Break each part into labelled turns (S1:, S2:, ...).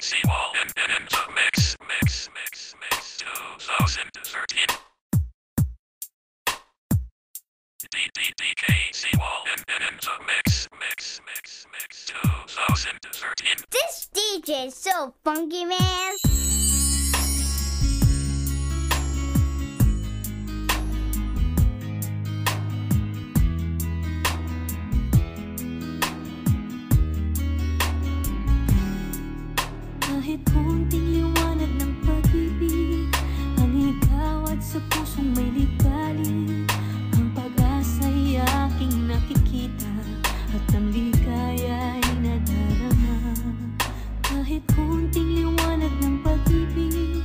S1: Seawall and into mix 2013. DK Seawall and into mix 2013.
S2: This DJ is so funky, man.
S3: Kahit konting liwanag ng pag-ibig, ang ikaw at sa pusong may ligali, ang pag-asa'y aking nakikita at ang ligaya'y nadarama. Kahit konting liwanag ng pag-ibig,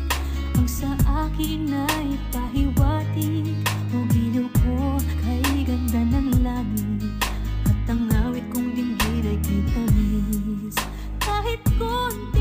S3: ang sa akin ay pahiwatig, o giliw ko kay ganda ng langit, at ang awit kong dinggin ay kay tamis. Kahit konting